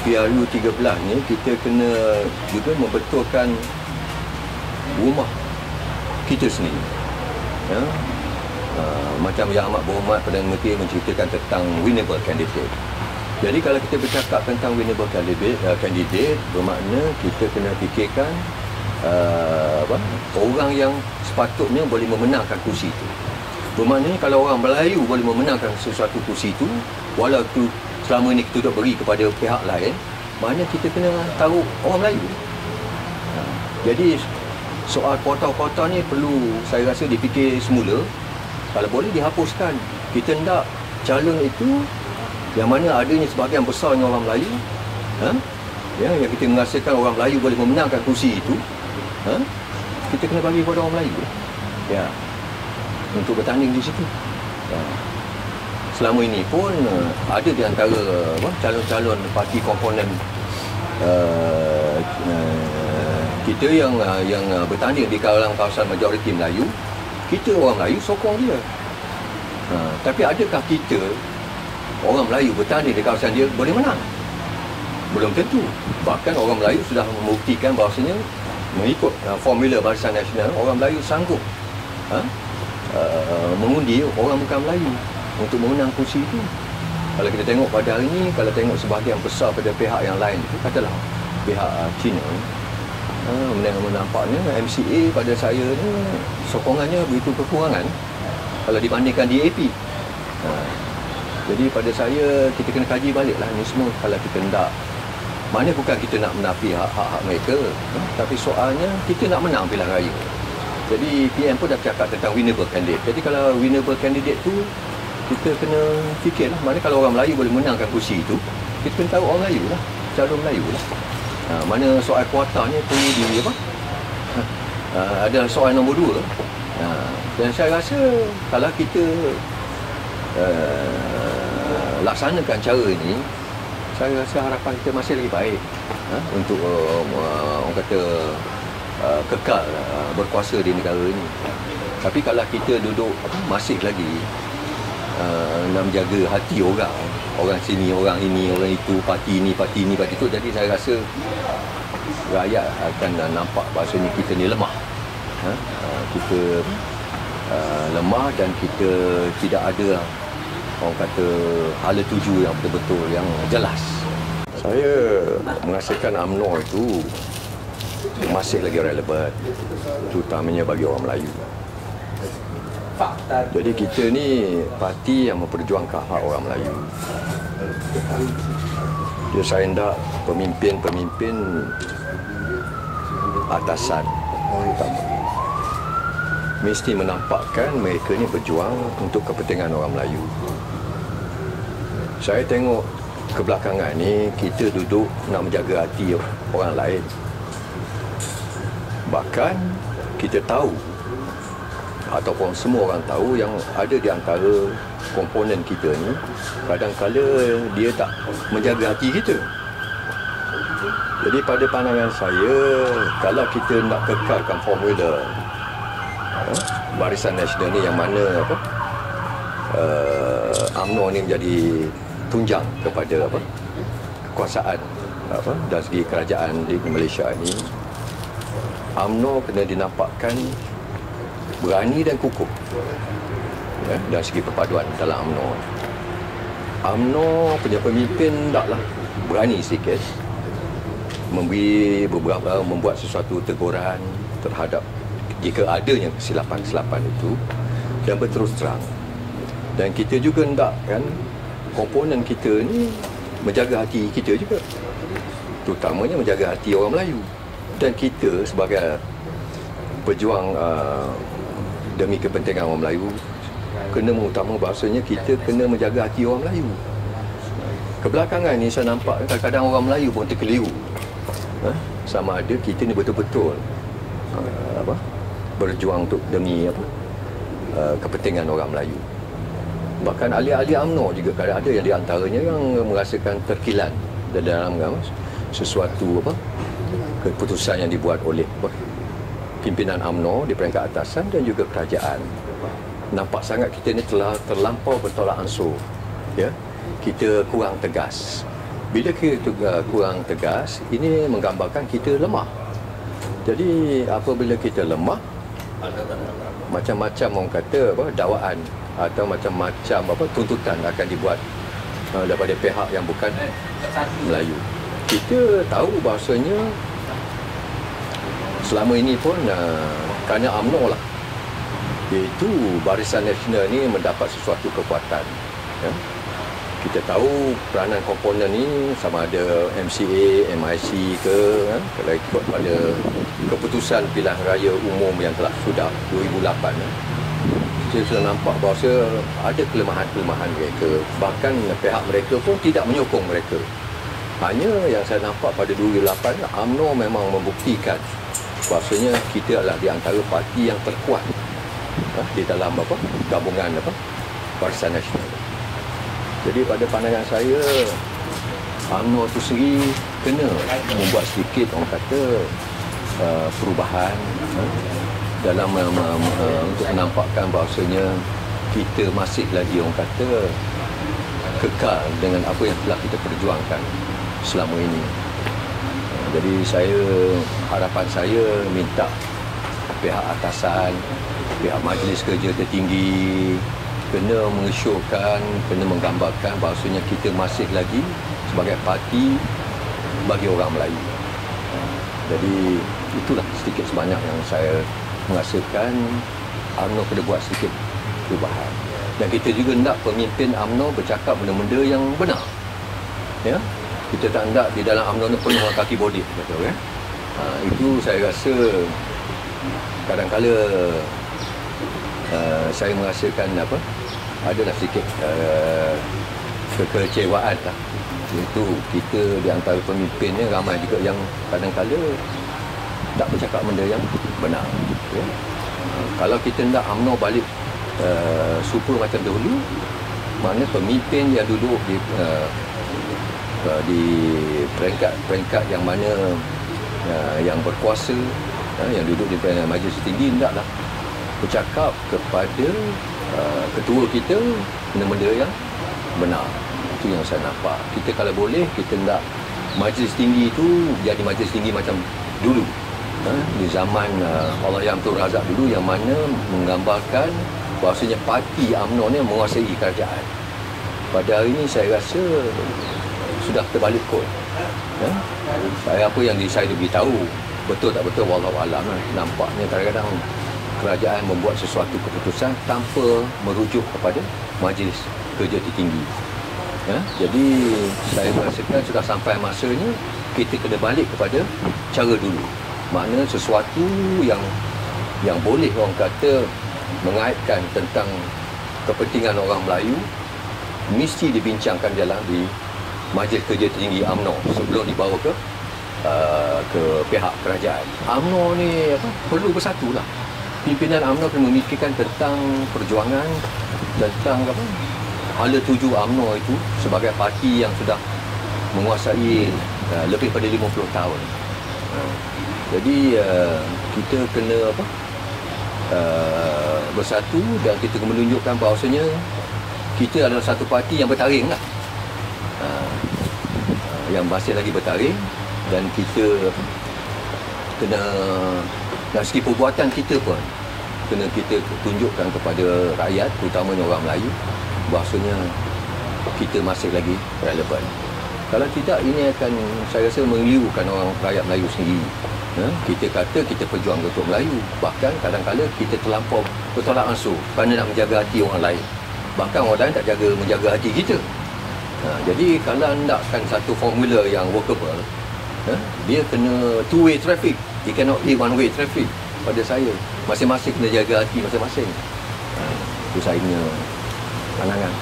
PRU13 ni kita kena juga membetulkan rumah kita sendiri. Ya? Macam Yang Amat Berhormat Perdana Menteri menceritakan tentang winnable candidate. Jadi kalau kita bercakap tentang winnable candidate, bermakna kita kena fikirkan orang yang sepatutnya boleh memenangkan kursi itu. Bermaknanya kalau orang Melayu boleh memenangkan sesuatu kursi itu, walaupun selama ini kita duduk beri kepada pihak lain, maknanya kita kena tahu orang Melayu. Jadi soal kuota-kuota ni perlu saya rasa dipikir semula. Kalau boleh dihapuskan. Kita hendak calon itu yang mana adanya sebahagian besarnya orang Melayu, yang kita merasakan orang Melayu boleh memenangkan kursi itu, kita kena bagi kepada orang Melayu untuk bertanding di situ. Selama ini pun ada di antara calon-calon parti komponen kita yang bertanding di kawasan majoriti Melayu, kita orang Melayu sokong dia. Tapi adakah kita orang Melayu bertanding di kawasan dia boleh menang? Belum tentu. Bahkan orang Melayu sudah membuktikan bahawasanya mengikut formula Barisan Nasional, orang Melayu sanggup mengundi orang bukan Melayu untuk memenang kursi itu. Kalau kita tengok pada hari ini, kalau tengok sebahagian besar pada pihak yang lain itu, katalah pihak Cina, menampaknya MCA pada saya ni sokongannya begitu kekurangan kalau dibandingkan DAP. Jadi pada saya kita kena kaji baliklah ni semua kalau kita hendak. Mana bukan kita nak menafi hak-hak mereka, tapi soalnya kita nak menang pilihan raya. Jadi PM pun dah cakap tentang winnable candidate. Jadi kalau winnable candidate tu kita kena fikirlah, mana kalau orang Melayu boleh menangkan kursi itu, kita kena tahu orang Melayu lah, calon Melayu lah. Mana soal kuotanya perlu di ada soal nombor 2. Dan saya rasa kalau kita laksanakan cara ini, saya rasa harapan kita masih lagi baik untuk orang kata kekal berkuasa di negara ini. Tapi kalau kita duduk masih lagi nak menjaga hati orang sini, orang ini, orang itu, parti ini, parti itu, jadi saya rasa rakyat akan nampak bahasanya kita ni lemah. Kita lemah dan kita tidak ada orang kata hala tuju yang betul-betul yang jelas. Saya merasakan UMNO itu masih lagi relevan, terutamanya bagi orang Melayu. Jadi kita ni parti yang memperjuangkan hak orang Melayu. Jadi saya hendak pemimpin atasan utama mesti menampakkan mereka ni berjuang untuk kepentingan orang Melayu. Saya tengok kebelakangan ni kita duduk nak menjaga hati orang lain. Bahkan kita tahu ataupun semua orang tahu yang ada di antara komponen kita ni kadang-kala dia tak menjaga hati kita. Jadi pada pandangan saya, kalau kita nak kekalkan formula Barisan Nasional ni yang mana UMNO ni menjadi tunjang kepada kekuasaan dari segi kerajaan di Malaysia ni, UMNO kena dinampakkan berani dan kukuh dari segi perpaduan dalam UMNO. UMNO punya pemimpin taklah berani sikit membuat sesuatu teguran terhadap jika adanya kesilapan-kesilapan itu dan berterus terang. Dan kita juga hendakkan komponen kita ni menjaga hati kita juga, terutamanya menjaga hati orang Melayu. Dan kita sebagai pejuang demi kepentingan orang Melayu kena mengutama bahasanya kita kena menjaga hati orang Melayu. Kebelakangan ni saya nampak kadang-kadang orang Melayu pun terkeliru sama ada kita ni betul-betul berjuang untuk demi kepentingan orang Melayu. Bahkan ahli-ahli UMNO juga kadang ada yang di antaranya yang merasakan terkilan dalam sesuatu keputusan yang dibuat oleh pimpinan UMNO di peringkat atasan dan juga kerajaan. Nampak sangat kita ni telah terlampau bertolak ansur. Ya? Kita kurang tegas Bila kita kurang tegas, ini menggambarkan kita lemah. Jadi apabila kita lemah, macam-macam orang kata dakwaan atau macam-macam tuntutan akan dibuat daripada pihak yang bukan Melayu. Kita tahu bahasanya selama ini pun kerana UMNO lah, iaitu Barisan Nasional ni mendapat sesuatu kekuatan. Ya. Kita tahu peranan komponen ni sama ada MCA, MIC ke, kalau ikut pada keputusan pilihan raya umum yang telah sudah 2008. Saya sudah nampak bahawa ada kelemahan-kelemahan mereka. Bahkan pihak mereka pun tidak menyokong mereka. Hanya yang saya nampak pada 2008, UMNO memang membuktikan bahawasanya kita adalah di antara parti yang terkuat di dalam gabungan Barisan Nasional. Jadi pada pandangan saya, UMNO itu sendiri kena membuat sedikit orang kata perubahan dalam untuk menampakkan bahawasanya kita masih lagi orang kata kekal dengan apa yang telah kita perjuangkan selama ini. Jadi harapan saya minta pihak atasan, pihak Majlis Kerja Tertinggi kena mengesyorkan, kena menggambarkan bahawasanya kita masih lagi sebagai parti bagi orang Melayu. Jadi itulah sedikit sebanyak yang saya merasakan UMNO kena buat sedikit perubahan. Dan kita juga nak pemimpin UMNO bercakap benda-benda yang benar. Ya? Kita tak nak di dalam UMNO ni penuh kaki bodek, betul kan? Itu saya rasa kadang-kala saya merasakan adalah sedikit kekecewaan lah. Iaitu kita di antara pemimpin ni ramai juga yang kadang-kala tak bercakap benda yang benar. Ya? Kalau kita nak UMNO balik super macam dahulu, makna pemimpin yang duduk di peringkat yang mana yang berkuasa, yang duduk di Majlis Tinggi, hendaklah bercakap kepada ketua kita benda-benda yang benar. Itu yang saya nampak. Kita kalau boleh, kita nak Majlis Tinggi itu jadi Majlis Tinggi macam dulu, di zaman Allahyarham Tun Razak dulu, yang mana menggambarkan bahawasanya parti UMNO ni menguasai kerajaan. Pada hari ini saya rasa sudah terbalik kot. Apa yang saya beritahu betul tak betul, wallahualam. Nampaknya kadang-kadang kerajaan membuat sesuatu keputusan tanpa merujuk kepada Majlis Kerja Tertinggi. Jadi saya merasakan sudah sampai masanya kita kena balik kepada cara dulu. Makna sesuatu yang boleh orang kata mengaitkan tentang kepentingan orang Melayu mesti dibincangkan di Majlis Kerja Tertinggi UMNO sebelum dibawa ke pihak kerajaan. UMNO ni perlu bersatulah. Pimpinan UMNO kena memikirkan tentang perjuangan, tentang hala tuju UMNO itu sebagai parti yang sudah menguasai lebih pada 50 tahun. Jadi kita kena bersatu dan kita kena menunjukkan bahawasanya kita adalah satu parti yang bertaring lah. Yang masih lagi bertaring, dan kita kena dari segi perbuatan kita pun kena kita tunjukkan kepada rakyat, terutamanya orang Melayu, bahawasanya kita masih lagi relevan. Kalau tidak, ini akan saya rasa mengelirukan orang rakyat Melayu sendiri. Kita kata kita perjuang untuk Melayu, bahkan kadang-kadang kita terlampau bertolak ansur kerana nak menjaga hati orang lain. Bahkan orang lain tak menjaga hati kita. Jadi kalau nakkan satu formula yang workable, dia kena two-way traffic. It cannot be one-way traffic. Pada saya, masing-masing kena jaga hati masing-masing. Itu saya punya pandangan.